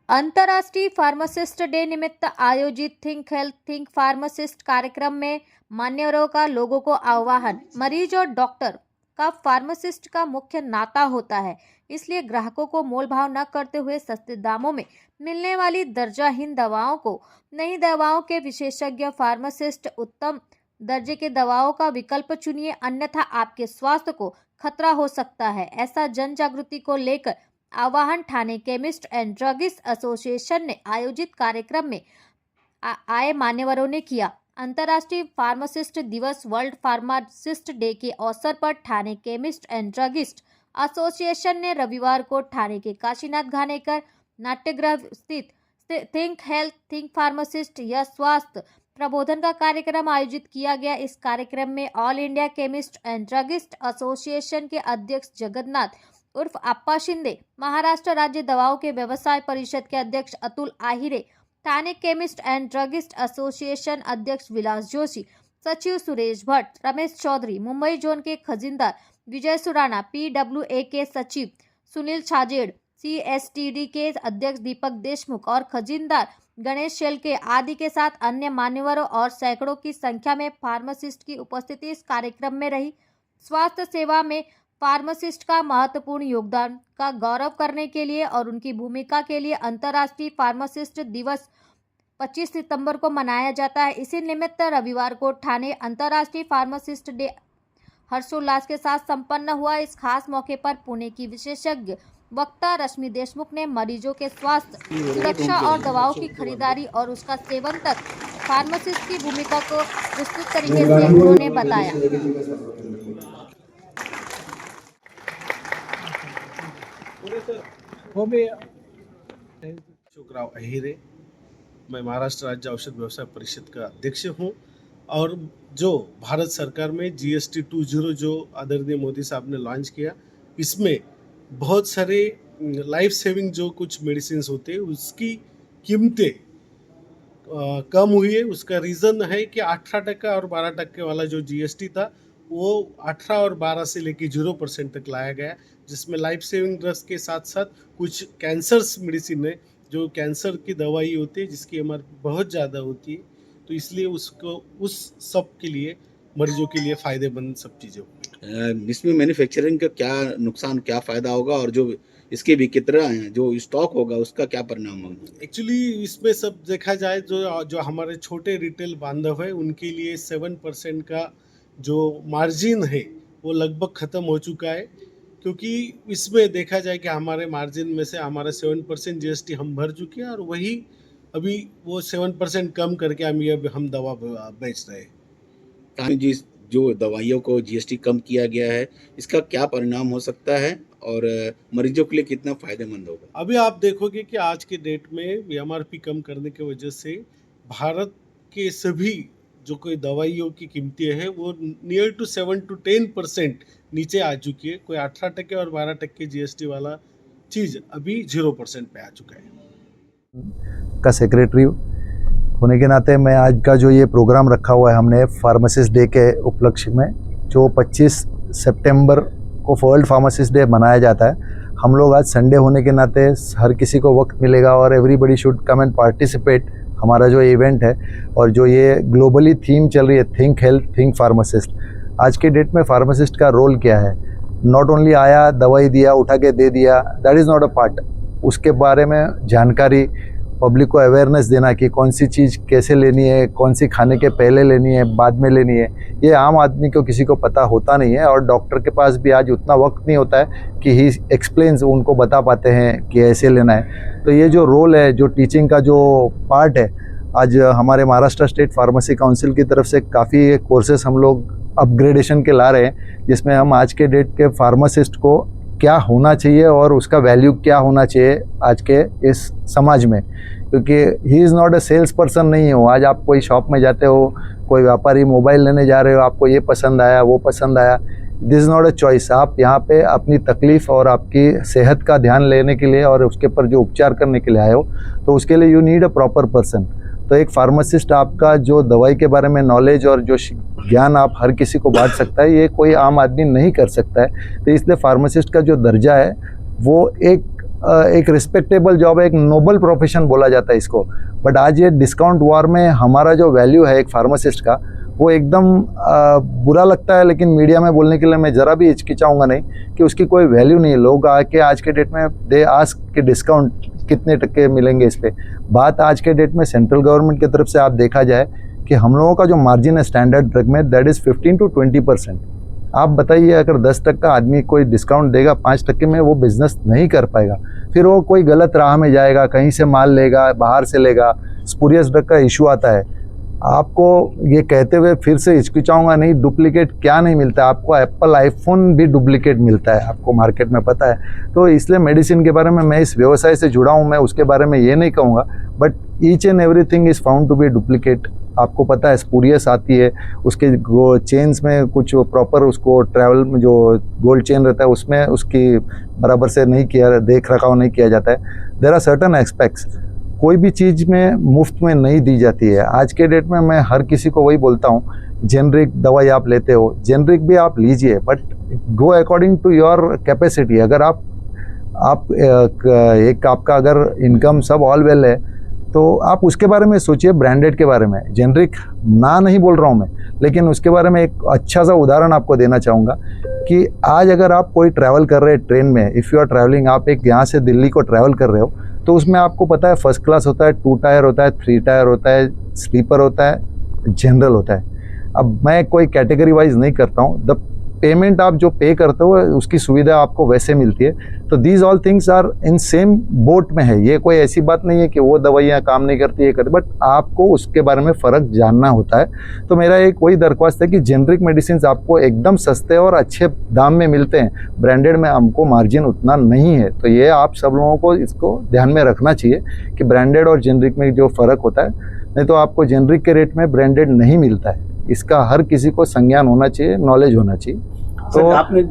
अंतर्राष्ट्रीय pharmacist day निमित्त आयोजित थिंक हेल्थ थिंक फार्मासिस्ट कार्यक्रम में मान्यवरों का लोगों को आह्वान। मरीज और डॉक्टर का फार्मासिस्ट का मुख्य नाता होता है, इसलिए ग्राहकों को मोल भाव न करते हुए सस्ते दामों में मिलने वाली दर्जाहीन दवाओं को नई दवाओं के विशेषज्ञ फार्मासिस्ट उत्तम दर्जे के दवाओं का विकल्प चुनिए, अन्यथा आपके स्वास्थ्य को खतरा हो सकता है। ऐसा जन जागृति को लेकर आह्वान Thane chemist and druggist association ने आयोजित कार्यक्रम में आए मान्यवरों ने किया। अंतर्राष्ट्रीय फार्मासिस्ट दिवस वर्ल्ड फार्मासिस्ट डे के अवसर पर Thane chemist and druggist association ने रविवार को ठाणे के काशीनाथ घाणेकर नाट्यगृह स्थित थिंक हेल्थ थिंक फार्मासिस्ट या स्वास्थ्य प्रबोधन का कार्यक्रम आयोजित किया गया। इस कार्यक्रम में all India chemist and druggist association के अध्यक्ष जगन्नाथ उर्फ अप्पा शिंदे, महाराष्ट्र राज्य दवाओं के व्यवसाय परिषद के अध्यक्ष Atul Ahire, Thane chemist and druggist association अध्यक्ष विलास जोशी, सचिव सुरेश भट्ट, रमेश चौधरी, मुंबई जोन के खजीनदार विजय सुराना, PWA के सचिव सुनील छाजेड़, CSTD के अध्यक्ष दीपक देशमुख और खजीनदार गणेश शेलके आदि के साथ अन्य मान्यवरों और सैकड़ों की संख्या में फार्मासिस्ट की उपस्थिति इस कार्यक्रम में रही। स्वास्थ्य सेवा में फार्मासिस्ट का महत्वपूर्ण योगदान का गौरव करने के लिए और उनकी भूमिका के लिए अंतर्राष्ट्रीय फार्मासिस्ट दिवस 25 सितंबर को मनाया जाता है। इसी निमित्त रविवार को ठाणे अंतर्राष्ट्रीय फार्मासिस्ट डे हर्षोल्लास के साथ संपन्न हुआ। इस खास मौके पर पुणे की विशेषज्ञ वक्ता रश्मि देशमुख ने मरीजों के स्वास्थ्य, सुरक्षा और दवाओं की खरीदारी और उसका सेवन तक फार्मासिस्ट की भूमिका को विस्तृत तरीके से उन्होंने बताया। अशोकराव अहिरे, मैं महाराष्ट्र राज्य औषध व्यवसाय परिषद का अध्यक्ष हूँ और जो भारत सरकार में GST 2.0 जो आदरणीय मोदी साहब ने लॉन्च किया, इसमें बहुत सारे लाइफ सेविंग जो कुछ मेडिसिन होते हैं उसकी कीमतें कम हुई है। उसका रीज़न है कि 18% और 12% वाला जो GST था वो 18 और 12 से लेकर 0% तक लाया गया, जिसमें लाइफ सेविंग ड्रग्स के साथ साथ कुछ कैंसर्स मेडिसिन है जो कैंसर की दवाई होती है जिसकी MRP बहुत ज़्यादा होती है, तो इसलिए उसको उस सब के लिए मरीजों के लिए फ़ायदेमंद सब चीज़ें होंगी। इसमें मैन्युफैक्चरिंग का क्या नुकसान, क्या फ़ायदा होगा और जो इसके भी कितना जो स्टॉक होगा उसका क्या परिणाम होगा? एक्चुअली इसमें सब देखा जाए जो हमारे छोटे रिटेल बांधव है उनके लिए 7% का जो मार्जिन है वो लगभग ख़त्म हो चुका है, क्योंकि इसमें देखा जाए कि हमारे मार्जिन में से हमारा 7% GST हम भर चुके हैं और वही अभी वो 7% कम करके हम दवा बेच रहे हैं। जिस जो दवाइयों को GST कम किया गया है इसका क्या परिणाम हो सकता है और मरीजों के लिए कितना फ़ायदेमंद होगा? अभी आप देखोगे कि आज के डेट में MRP कम करने की वजह से भारत के सभी जो कोई दवाइयों की कीमतें हैं वो नियर टू 7 to 10% नीचे आ चुकी है। कोई 18% और 12% GST वाला चीज़ अभी 0% पे आ चुका है। का सेक्रेटरी होने के नाते मैं आज का जो ये प्रोग्राम रखा हुआ है हमने फार्मासिस्ट डे के उपलक्ष्य में, जो 25 सितंबर को वर्ल्ड फार्मासिस्ट डे मनाया जाता है। हम लोग आज संडे होने के नाते हर किसी को वक्त मिलेगा और everybody should come and participate हमारा जो इवेंट है। और जो ये ग्लोबली थीम चल रही है थिंक हेल्थ थिंक फार्मासिस्ट, आज के डेट में फार्मासिस्ट का रोल क्या है? नॉट ओनली आया दवाई दिया उठा के दे दिया, that is not a part. उसके बारे में जानकारी पब्लिक को अवेयरनेस देना कि कौन सी चीज़ कैसे लेनी है, कौन सी खाने के पहले लेनी है, बाद में लेनी है, ये आम आदमी को किसी को पता होता नहीं है। और डॉक्टर के पास भी आज उतना वक्त नहीं होता है कि ही एक्सप्लेन्स उनको बता पाते हैं कि ऐसे लेना है। तो ये जो रोल है, जो टीचिंग का जो पार्ट है, आज हमारे महाराष्ट्र स्टेट फार्मेसी काउंसिल की तरफ से काफ़ी कोर्सेज हम लोग अपग्रेडेशन के ला रहे हैं, जिसमें हम आज के डेट के फार्मासिस्ट को क्या होना चाहिए और उसका वैल्यू क्या होना चाहिए आज के इस समाज में। क्योंकि he is not a sales person नहीं हो। आज आप कोई शॉप में जाते हो, कोई व्यापारी मोबाइल लेने जा रहे हो, आपको ये पसंद आया वो पसंद आया, this is not a choice. आप यहाँ पे अपनी तकलीफ़ और आपकी सेहत का ध्यान लेने के लिए और उसके ऊपर जो उपचार करने के लिए आए हो, तो उसके लिए you need a proper person. तो एक फार्मासिस्ट आपका जो दवाई के बारे में नॉलेज और जो ज्ञान आप हर किसी को बांट सकता है, ये कोई आम आदमी नहीं कर सकता है। तो इसलिए फार्मासिस्ट का जो दर्जा है वो एक एक रिस्पेक्टेबल जॉब है, एक नोबल प्रोफेशन बोला जाता है इसको। बट आज ये डिस्काउंट वॉर में हमारा जो वैल्यू है एक फार्मासिस्ट का, वो एकदम बुरा लगता है, लेकिन मीडिया में बोलने के लिए मैं ज़रा भी हिचकिचाऊंगा नहीं कि उसकी कोई वैल्यू नहीं है। लोग आके आज के डेट में दे आस्क कि डिस्काउंट कितने टक्के मिलेंगे इस पर। बात आज के डेट में सेंट्रल गवर्नमेंट की तरफ से आप देखा जाए कि हम लोगों का जो मार्जिन है स्टैंडर्ड ड्रग में, दैट इज़ 15 to 20%। आप बताइए, अगर 10% का आदमी कोई डिस्काउंट देगा 5% में, वो बिज़नेस नहीं कर पाएगा। फिर वो कोई गलत राह में जाएगा, कहीं से माल लेगा, बाहर से लेगा, स्पूरियस ड्रग का इशू आता है। आपको ये कहते हुए फिर से हिचकिचाऊंगा नहीं, डुप्लीकेट क्या नहीं मिलता है आपको, एप्पल आईफोन भी डुप्लीकेट मिलता है आपको मार्केट में, पता है। तो इसलिए मेडिसिन के बारे में, मैं इस व्यवसाय से जुड़ा हूँ, मैं उसके बारे में ये नहीं कहूँगा, but each and everything is found to be duplicate. आपको पता है स्पूरियस आती है, उसके चेन्स में कुछ प्रॉपर उसको ट्रैवल में जो गोल्ड चेन रहता है उसमें उसकी बराबर से नहीं किया, देख रखाव नहीं किया जाता है। There are certain aspects. कोई भी चीज़ में मुफ्त में नहीं दी जाती है। आज के डेट में मैं हर किसी को वही बोलता हूँ, जेनरिक दवाई आप लेते हो, जेनरिक भी आप लीजिए, but go according to your capacity. अगर आप एक आपका अगर इनकम सब ऑल वेल है तो आप उसके बारे में सोचिए, ब्रांडेड के बारे में। जेनरिक ना नहीं बोल रहा हूँ मैं, लेकिन उसके बारे में एक अच्छा सा उदाहरण आपको देना चाहूँगा कि आज अगर आप कोई ट्रैवल कर रहे हैं ट्रेन में, इफ़ यू आर ट्रैवलिंग, आप एक यहाँ से दिल्ली को ट्रैवल कर रहे हो, तो उसमें आपको पता है फर्स्ट क्लास होता है, 2 टायर होता है, 3 टायर होता है, स्लीपर होता है, जनरल होता है। अब मैं कोई कैटेगरी वाइज नहीं करता हूँ, द पेमेंट आप जो पे करते हो उसकी सुविधा आपको वैसे मिलती है। तो these all things are in same boat में है। ये कोई ऐसी बात नहीं है कि वो दवाइयाँ काम नहीं करती, ये करती, बट आपको उसके बारे में फ़र्क जानना होता है। तो मेरा एक वही दरख्वास्त है कि जेनरिक मेडिसिन आपको एकदम सस्ते और अच्छे दाम में मिलते हैं, ब्रांडेड में हमको मार्जिन उतना नहीं है। तो ये आप सब लोगों को इसको ध्यान में रखना चाहिए कि ब्रांडेड और जेनरिक में जो फ़र्क होता है, नहीं तो आपको जेनरिक के रेट में ब्रांडेड नहीं मिलता है। इसका हर किसी को संज्ञान होना चाहिए, नॉलेज होना चाहिए। सर, आपने